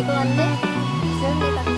엉뚱한데? 씁니다.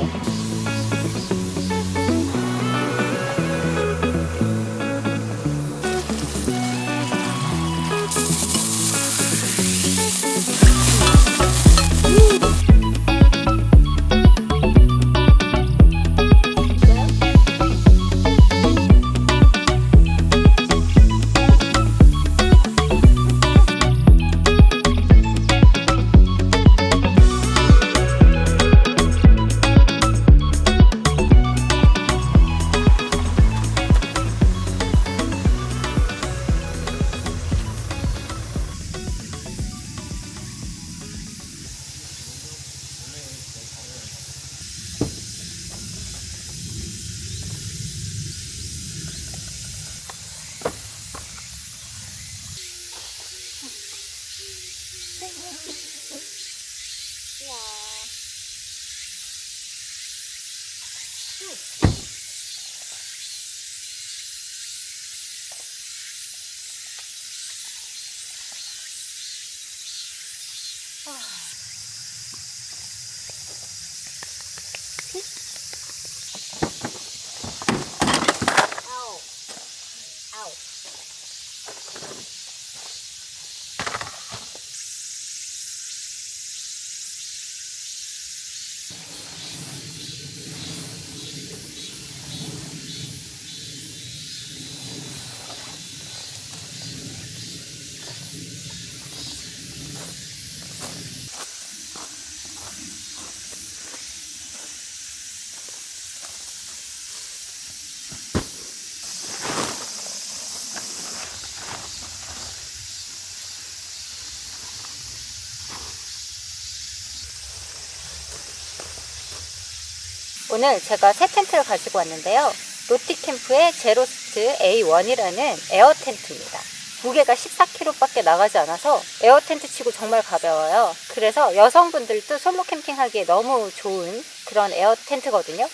오늘 제가 새 텐트를 가지고 왔는데요. 로티캠프의 제로스트 A1이라는 에어 텐트입니다. 무게가 14kg 밖에 나가지 않아서 에어 텐트 치고 정말 가벼워요. 그래서 여성분들도 솔로 캠핑하기에 너무 좋은 그런 에어 텐트거든요.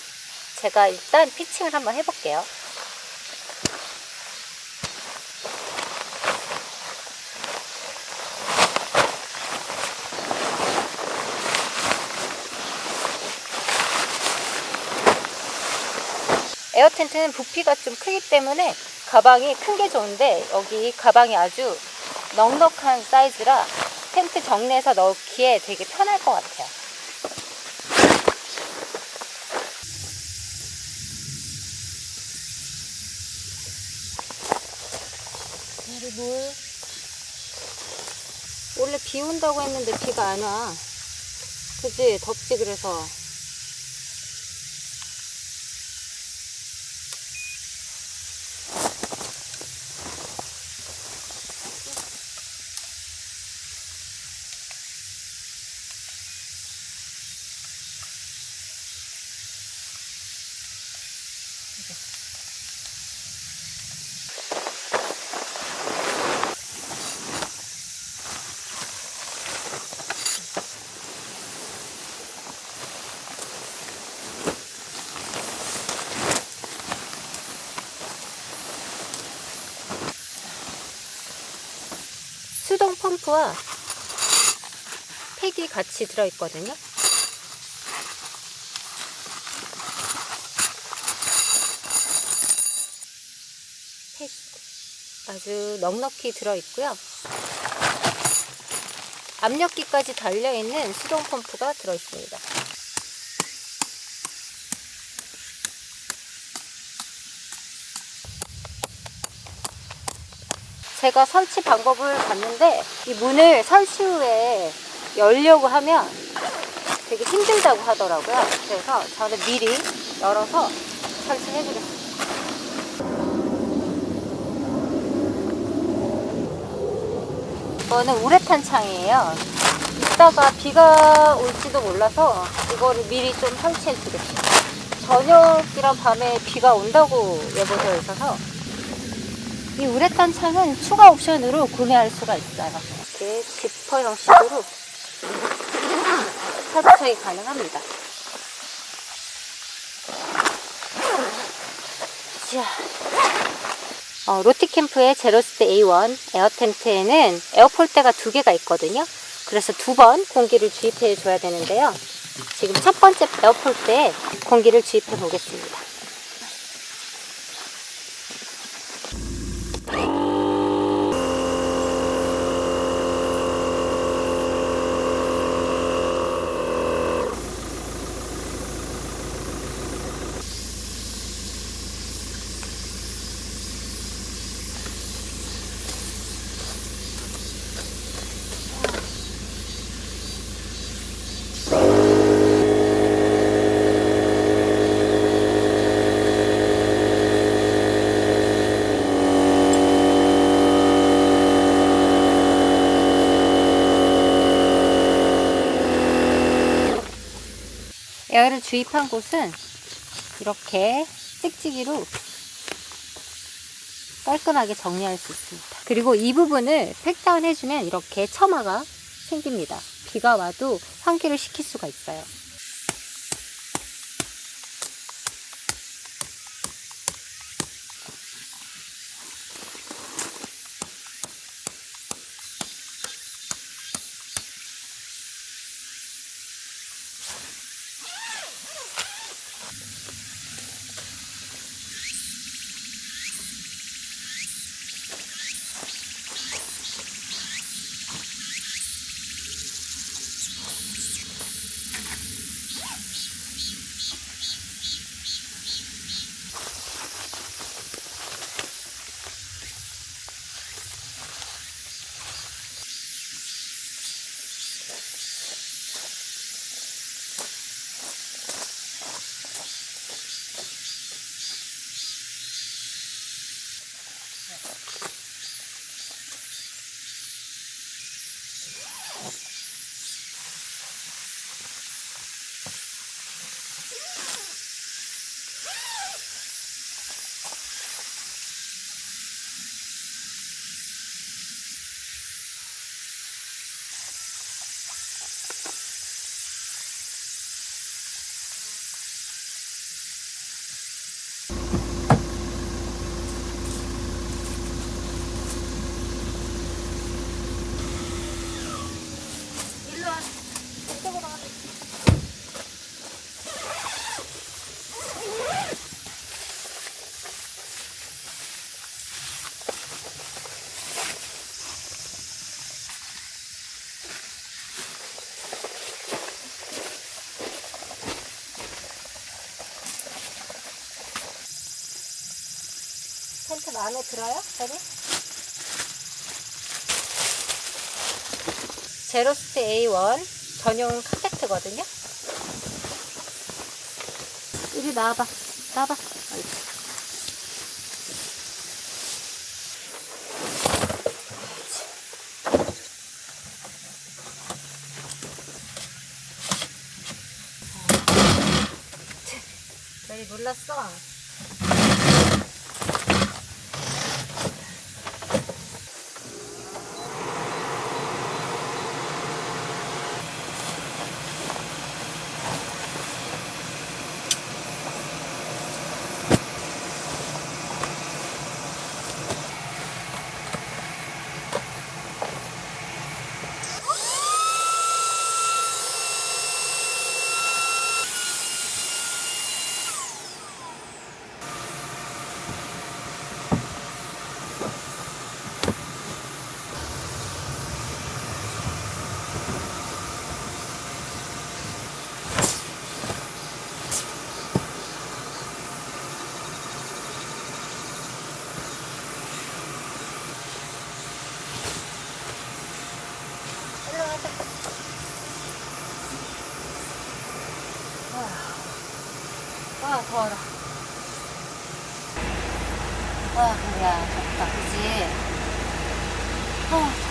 제가 일단 피칭을 한번 해볼게요. 에어 텐트는 부피가 좀 크기 때문에 가방이 큰 게 좋은데 여기 가방이 아주 넉넉한 사이즈라 텐트 정리해서 넣기에 되게 편할 것 같아요. 물. 원래 비 온다고 했는데 비가 안 와. 그치? 덥지 그래서. 수동 펌프와 팩이 같이 들어있거든요. 팩 아주 넉넉히 들어있고요. 압력기까지 달려있는 수동 펌프가 들어있습니다. 제가 설치 방법을 봤는데 이 문을 설치 후에 열려고 하면 되게 힘들다고 하더라고요. 그래서 저는 미리 열어서 설치해 주겠습니다. 이거는 우레탄 창이에요. 이따가 비가 올지도 몰라서 이거를 미리 좀 설치해 주겠습니다. 저녁이랑 밤에 비가 온다고 예보되어 있어서 이 우레탄 창은 추가 옵션으로 구매할 수가 있어요. 이렇게 지퍼 형식으로 설치가 가능합니다. 로티캠프의 제로스트 A1 에어 텐트에는 에어폴대가 2개가 있거든요. 그래서 2번 공기를 주입해 줘야 되는데요. 지금 첫 번째 에어폴 때 공기를 주입해 보겠습니다. 에어를 주입한 곳은 이렇게 찍찍이로 깔끔하게 정리할 수 있습니다. 그리고 이 부분을 팩다운 해주면 이렇게 처마가 생깁니다. 비가 와도 환기를 시킬 수가 있어요. 텐트 마음에 들어요? 저는? 제로스트 A1 전용 카페트거든요. 이리 나와봐. 나와봐. 너희 몰랐어? 아, 더워라. 아, 그래야 덥다, 그치? 더워.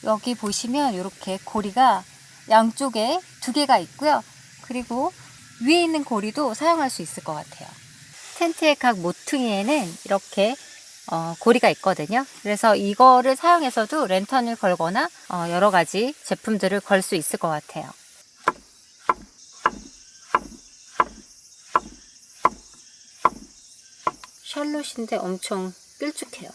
여기 보시면 이렇게 고리가 양쪽에 2개가 있고요. 그리고 위에 있는 고리도 사용할 수 있을 것 같아요. 텐트의 각 모퉁이에는 이렇게 고리가 있거든요. 그래서 이거를 사용해서도 랜턴을 걸거나 여러 가지 제품들을 걸 수 있을 것 같아요. 샬롯인데 엄청 길쭉해요.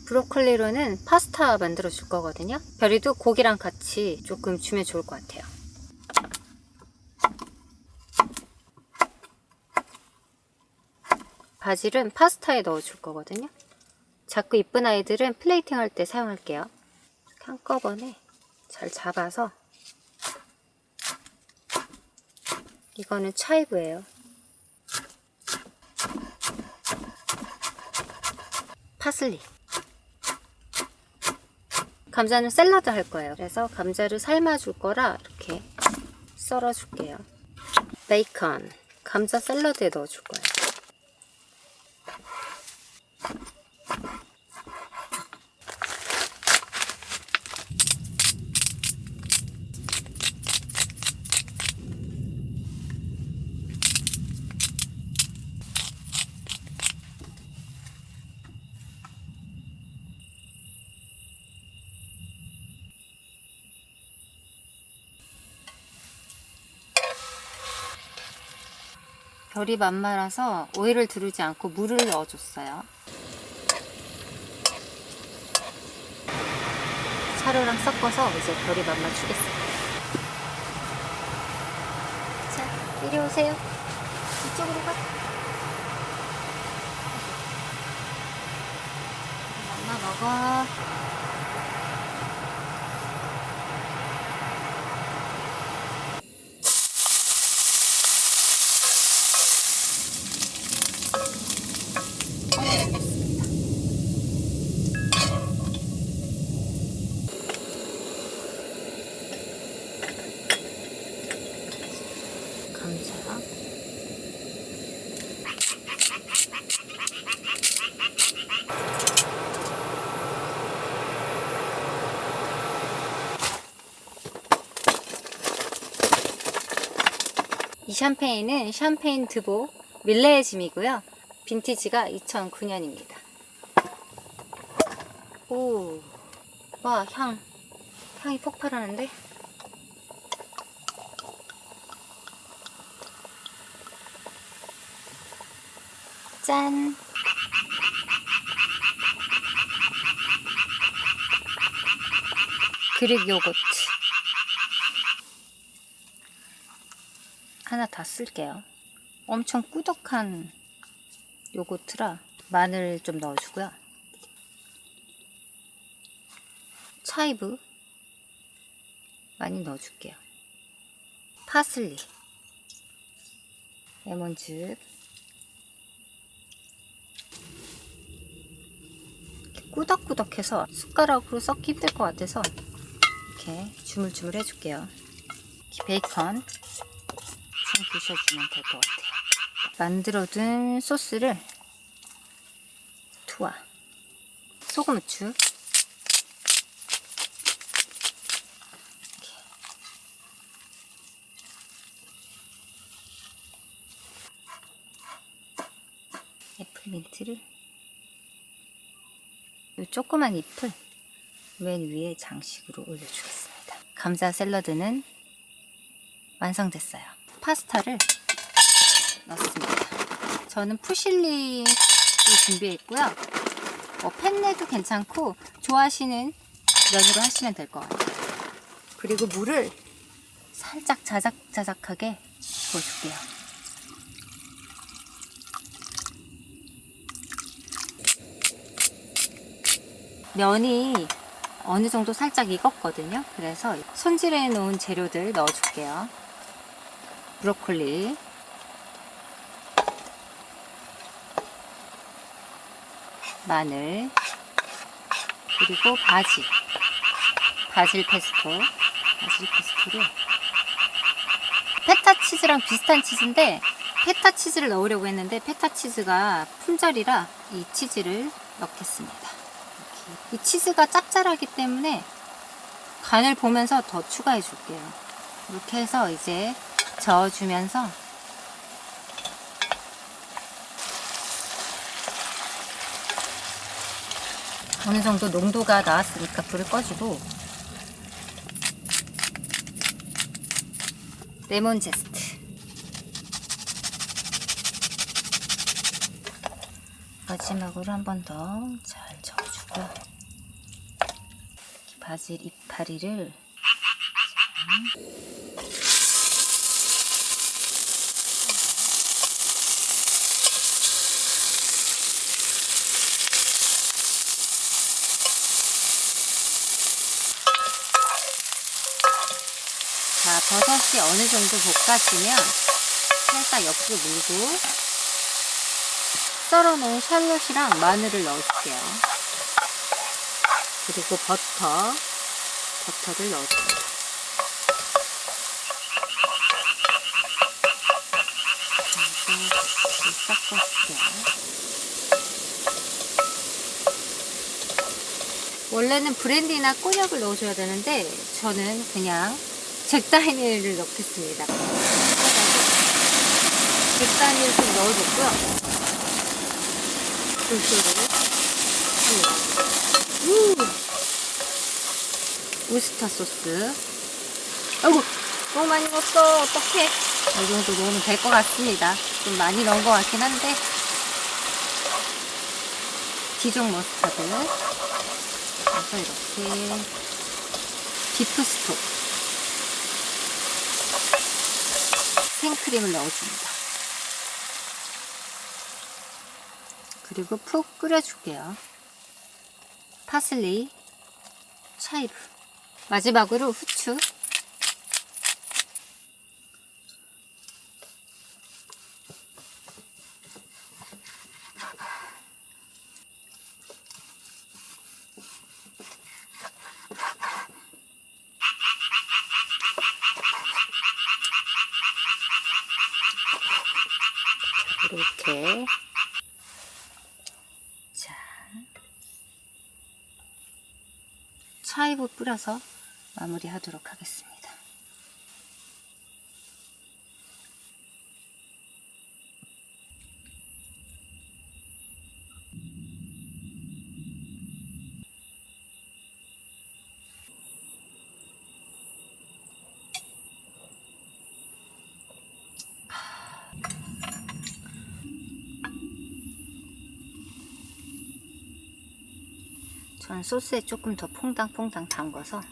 브로콜리로는 파스타 만들어 줄 거거든요. 별이도 고기랑 같이 조금 주면 좋을 것 같아요. 바질은 파스타에 넣어 줄 거거든요. 자꾸 이쁜 아이들은 플레이팅 할 때 사용할게요. 한꺼번에 잘 잡아서. 이거는 차이브예요. 파슬리. 감자는 샐러드 할 거예요. 그래서 감자를 삶아 줄 거라 이렇게 썰어 줄게요. 베이컨. 감자 샐러드에 넣어 줄 거예요. 별이 만말아서 오일을 두르지 않고 물을 넣어줬어요. 사료랑 섞어서 이제 별이 맛만 주겠습니다. 자, 이리 오세요. 이쪽으로 가. 엄마 먹어. 감자. 이 샴페인은 샴페인 드보 밀레짐이고요. 빈티지가 2009년입니다. 오, 와, 향이 폭발하는데? 짠! 그릭 요거트 하나 다 쓸게요. 엄청 꾸덕한 요거트라 마늘 좀 넣어주고요. 차이브 많이 넣어줄게요. 파슬리, 레몬즙, 꾸덕꾸덕해서 숟가락으로 썩기 힘들 것 같아서 이렇게 주물주물 해줄게요. 베이컨 좀 부셔주면 될 것 같아요. 만들어둔 소스를 투하, 소금, 후추, 애플민트를 이 조그만 잎을 맨 위에 장식으로 올려주겠습니다. 감자 샐러드는 완성됐어요. 파스타를 넣습니다. 저는 푸실리 준비했고요. 펜내도 괜찮고 좋아하시는 면으로 하시면 될 것 같아요. 그리고 물을 살짝 자작자작하게 부어줄게요. 면이 어느 정도 살짝 익었거든요. 그래서 손질해 놓은 재료들 넣어줄게요. 브로콜리, 마늘, 그리고 바질 페스토를 페타 치즈랑 비슷한 치즈인데 페타 치즈를 넣으려고 했는데 페타 치즈가 품절이라 이 치즈를 넣겠습니다. 이 치즈가 짭짤하기 때문에 간을 보면서 더 추가해 줄게요. 이렇게 해서 이제 저어주면서 어느 정도 농도가 나왔으니까 불을 꺼주고 레몬 제스트 마지막으로 한 번 더 잘 저어주고 바질 이파리를 자, 버섯이 어느 정도 볶아지면 살짝 옆으로 밀고 썰어놓은 샬롯이랑 마늘을 넣어줄게요. 그리고 버터를 넣어줄게요. 섞어줄게요. 원래는 브랜디나 꼬냑을 넣어줘야 되는데 저는 그냥 잭다니엘을 넣겠습니다. 잭다니엘 좀 넣어줬고요. 불쇼를 우스타 소스. 아이고, 너무 많이 넣었어. 어떡해. 이 정도 넣으면 될 것 같습니다. 좀 많이 넣은 것 같긴 한데. 디종 머스타드. 그래서 이렇게 비프 스톡. 생크림을 넣어줍니다. 그리고 푹 끓여줄게요. 파슬리, 차이브. 마지막으로 후추. 이렇게 자 차이브 뿌려서 마무리하도록 하겠습니다. 저는 소스에 조금 더 퐁당퐁당 담궈서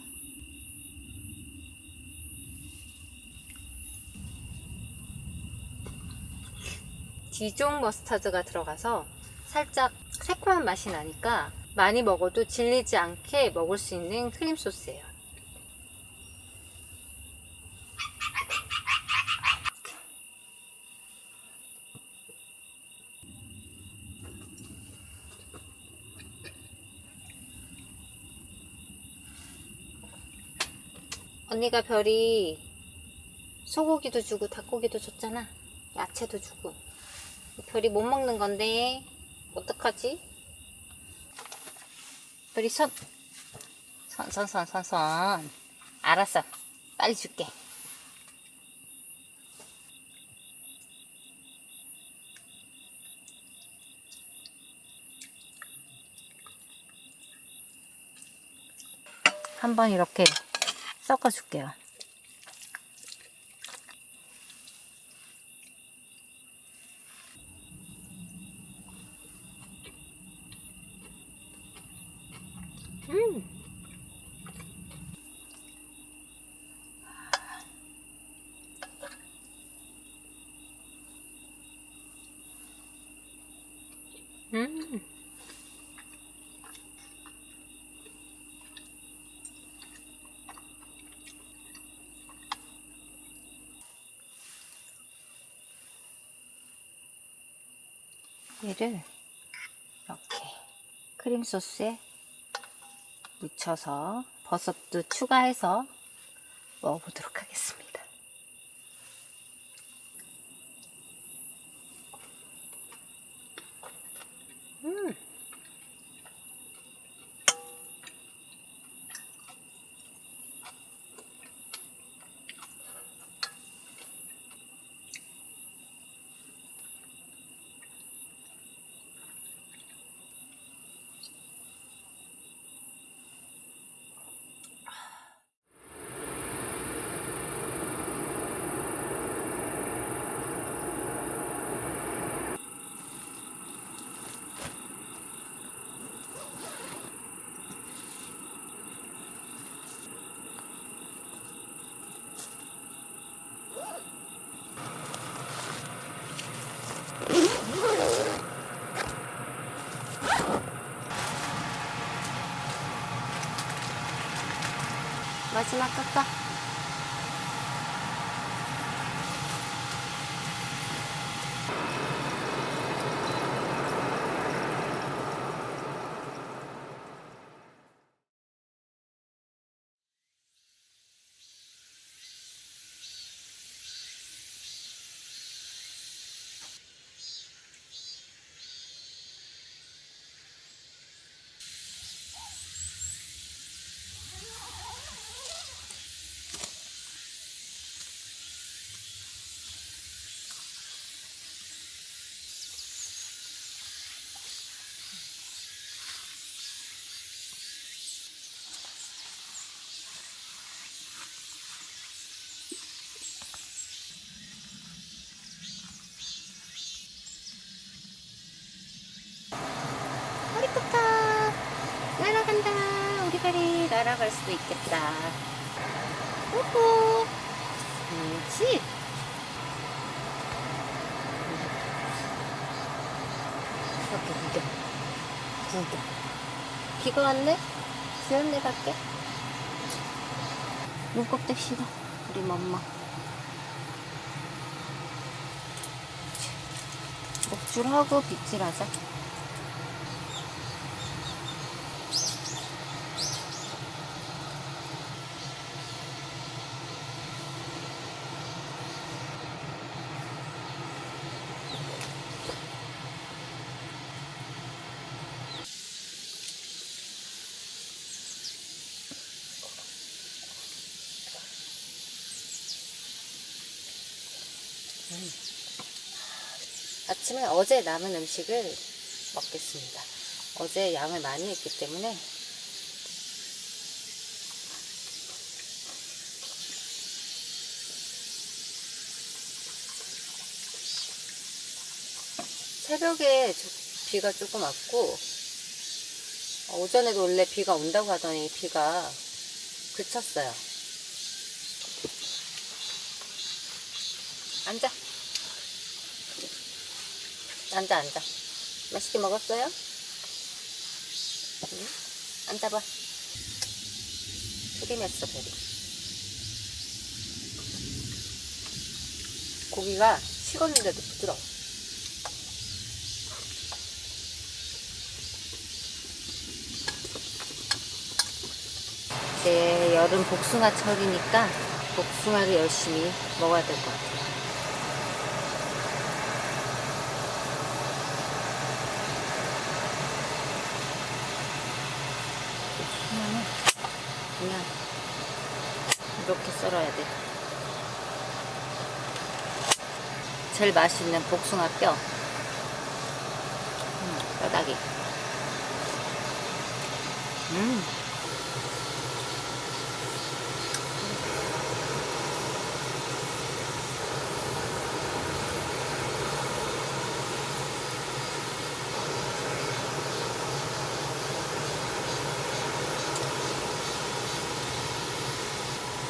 디종 머스타드가 들어가서 살짝 새콤한 맛이 나니까 많이 먹어도 질리지 않게 먹을 수 있는 크림 소스예요. 언니가 별이 소고기도 주고 닭고기도 줬잖아. 야채도 주고. 별이 못 먹는 건데 어떡하지? 별이 손. 알았어. 빨리 줄게. 한번 이렇게 섞어줄게요. 음. 음. 얘를 이렇게 크림 소스에 묻혀서 버섯도 추가해서 먹어보도록 하겠습니다. 음. 마지막 깎아. 머리카락 날아간다. 우리 별이 날아갈 수도 있겠다. 오호. 그렇지. 이렇게 구경. 비가 왔네? 비 왔네 밖에. 눈곱대 싫어. 우리 맘마. 목줄하고 빗질하자. 아침에 어제 남은 음식을 먹겠습니다. 어제 양을 많이 했기 때문에. 새벽에 비가 조금 왔고, 오전에도 원래 비가 온다고 하더니 비가 그쳤어요. 앉아. 앉아. 맛있게 먹었어요? 응? 앉아봐. 튀김했어, 별이. 고기가 식었는데도 부드러워. 이제 여름 복숭아철이니까 복숭아를 열심히 먹어야 될 것 같아요. 그냥 이렇게 썰어야 돼. 제일 맛있는 복숭아 뼈. 뼈다귀.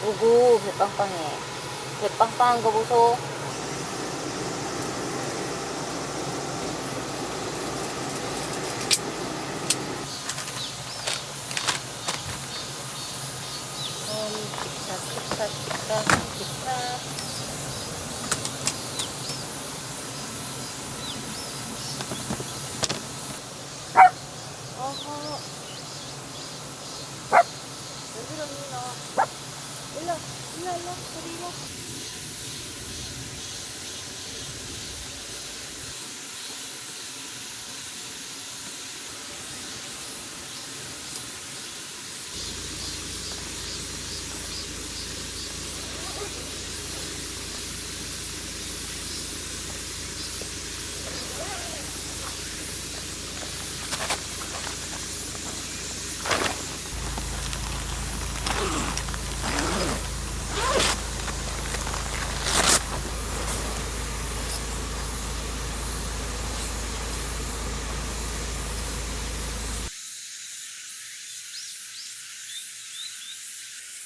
오구, 배 빵빵해. 배 빵빵한 거 보소. 기타, 기타. 어허. 왜 그러니, 너? 일로, 우리 일로.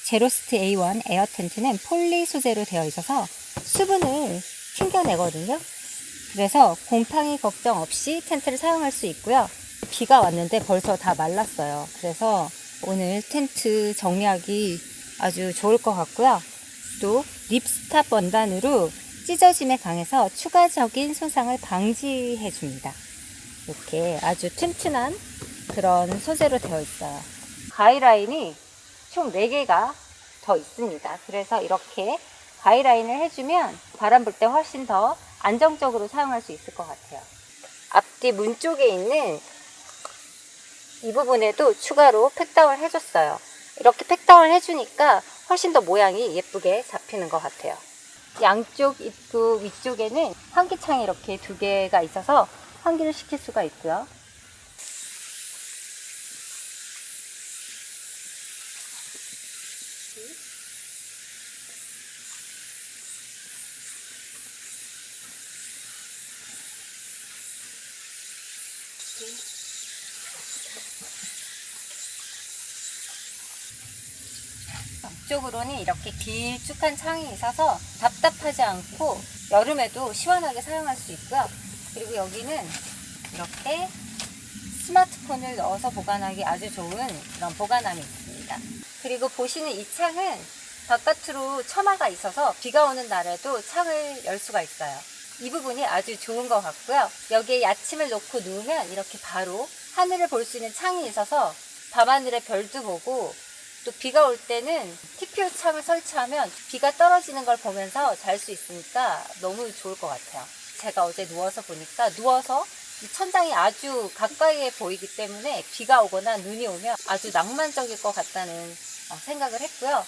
제로스트 A1 에어 텐트는 폴리 소재로 되어 있어서 수분을 튕겨내거든요. 그래서 곰팡이 걱정 없이 텐트를 사용할 수 있고요. 비가 왔는데 벌써 다 말랐어요. 그래서 오늘 텐트 정리하기 아주 좋을 것 같고요. 또 립스탑 원단으로 찢어짐에 강해서 추가적인 손상을 방지해 줍니다. 이렇게 아주 튼튼한 그런 소재로 되어 있어요. 가이라인이 총 4개가 더 있습니다. 그래서 이렇게 가이라인을 해주면 바람 불 때 훨씬 더 안정적으로 사용할 수 있을 것 같아요. 앞뒤 문 쪽에 있는 이 부분에도 추가로 팩다운을 해줬어요. 이렇게 팩다운을 해주니까 훨씬 더 모양이 예쁘게 잡히는 것 같아요. 양쪽 입구 위쪽에는 환기창이 이렇게 2개가 있어서 환기를 시킬 수가 있고요. 이쪽으로는 이렇게 길쭉한 창이 있어서 답답하지 않고 여름에도 시원하게 사용할 수 있고요. 그리고 여기는 이렇게 스마트폰을 넣어서 보관하기 아주 좋은 그런 보관함이 있습니다. 그리고 보시는 이 창은 바깥으로 처마가 있어서 비가 오는 날에도 창을 열 수가 있어요. 이 부분이 아주 좋은 것 같고요. 여기에 야침을 놓고 누우면 이렇게 바로 하늘을 볼 수 있는 창이 있어서 밤하늘의 별도 보고, 또 비가 올 때는 TPU 창을 설치하면 비가 떨어지는 걸 보면서 잘 수 있으니까 너무 좋을 것 같아요. 제가 어제 누워서 보니까 이 천장이 아주 가까이에 보이기 때문에 비가 오거나 눈이 오면 아주 낭만적일 것 같다는 생각을 했고요.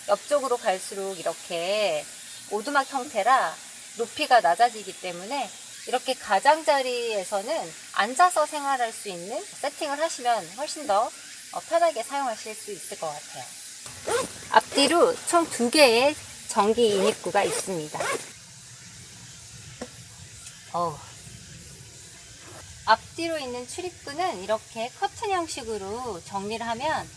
옆쪽으로 갈수록 이렇게 오두막 형태라 높이가 낮아지기 때문에 이렇게 가장자리에서는 앉아서 생활할 수 있는 세팅을 하시면 훨씬 더 편하게 사용하실 수 있을 것 같아요. 앞뒤로 총 2개의 전기 인입구가 있습니다. 앞뒤로 있는 출입구는 이렇게 커튼 형식으로 정리를 하면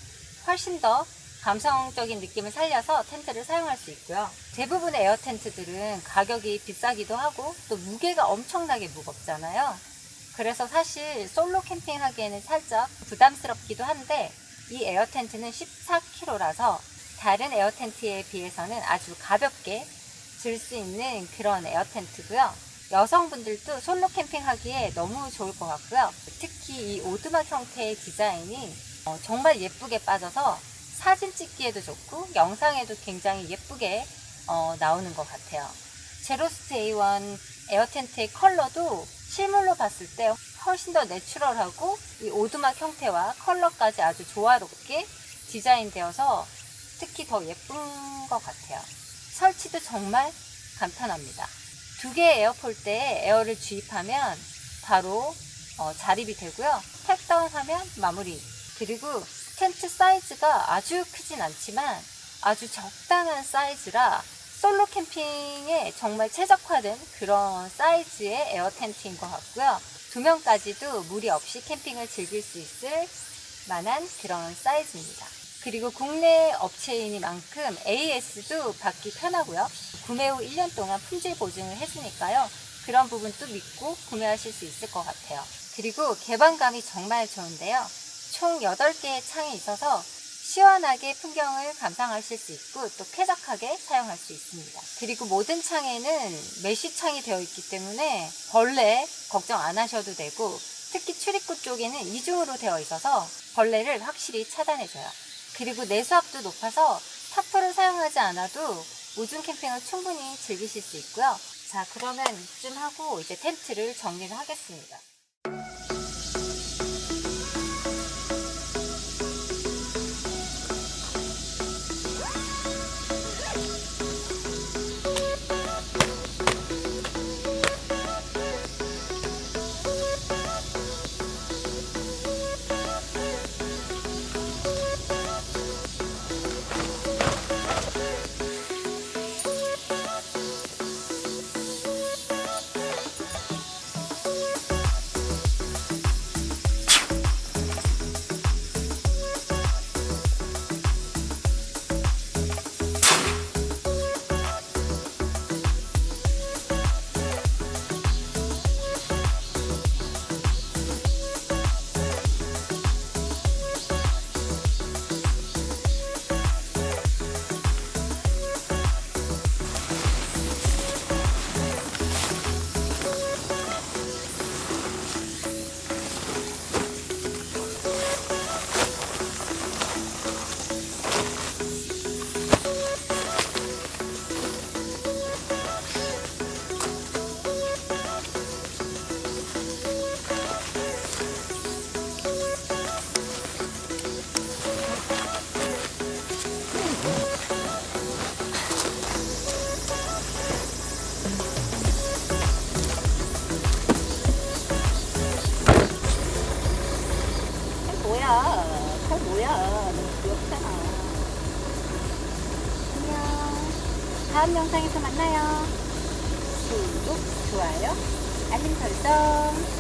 훨씬 더 감성적인 느낌을 살려서 텐트를 사용할 수 있고요. 대부분의 에어 텐트들은 가격이 비싸기도 하고 또 무게가 엄청나게 무겁잖아요. 그래서 사실 솔로 캠핑 하기에는 살짝 부담스럽기도 한데, 이 에어 텐트는 14kg라서 다른 에어 텐트에 비해서는 아주 가볍게 들 수 있는 그런 에어 텐트고요. 여성분들도 솔로 캠핑 하기에 너무 좋을 것 같고요. 특히 이 오두막 형태의 디자인이 정말 예쁘게 빠져서 사진 찍기에도 좋고 영상에도 굉장히 예쁘게 나오는 것 같아요. 제로스트 A1 에어 텐트의 컬러도 실물로 봤을 때 훨씬 더 내추럴하고 이 오두막 형태와 컬러까지 아주 조화롭게 디자인되어서 특히 더 예쁜 것 같아요. 설치도 정말 간편합니다. 2개의 에어폴대에 에어를 주입하면 바로 자립이 되고요. 팩다운하면 마무리. 그리고 텐트 사이즈가 아주 크진 않지만 아주 적당한 사이즈라 솔로 캠핑에 정말 최적화된 그런 사이즈의 에어 텐트인 것 같고요. 2명까지도 무리 없이 캠핑을 즐길 수 있을 만한 그런 사이즈입니다. 그리고 국내 업체이니만큼 AS도 받기 편하고요. 구매 후 1년 동안 품질 보증을 해주니까요. 그런 부분도 믿고 구매하실 수 있을 것 같아요. 그리고 개방감이 정말 좋은데요. 총 8개의 창이 있어서 시원하게 풍경을 감상하실 수 있고 또 쾌적하게 사용할 수 있습니다. 그리고 모든 창에는 메쉬 창이 되어 있기 때문에 벌레 걱정 안 하셔도 되고, 특히 출입구 쪽에는 이중으로 되어 있어서 벌레를 확실히 차단해줘요. 그리고 내수압도 높아서 타프를 사용하지 않아도 우중 캠핑을 충분히 즐기실 수 있고요. 자, 그러면 이쯤 하고 이제 텐트를 정리를 하겠습니다. 뭐야 너무 귀엽잖아. 안녕. 다음 영상에서 만나요. 구독, 좋아요, 알림 설정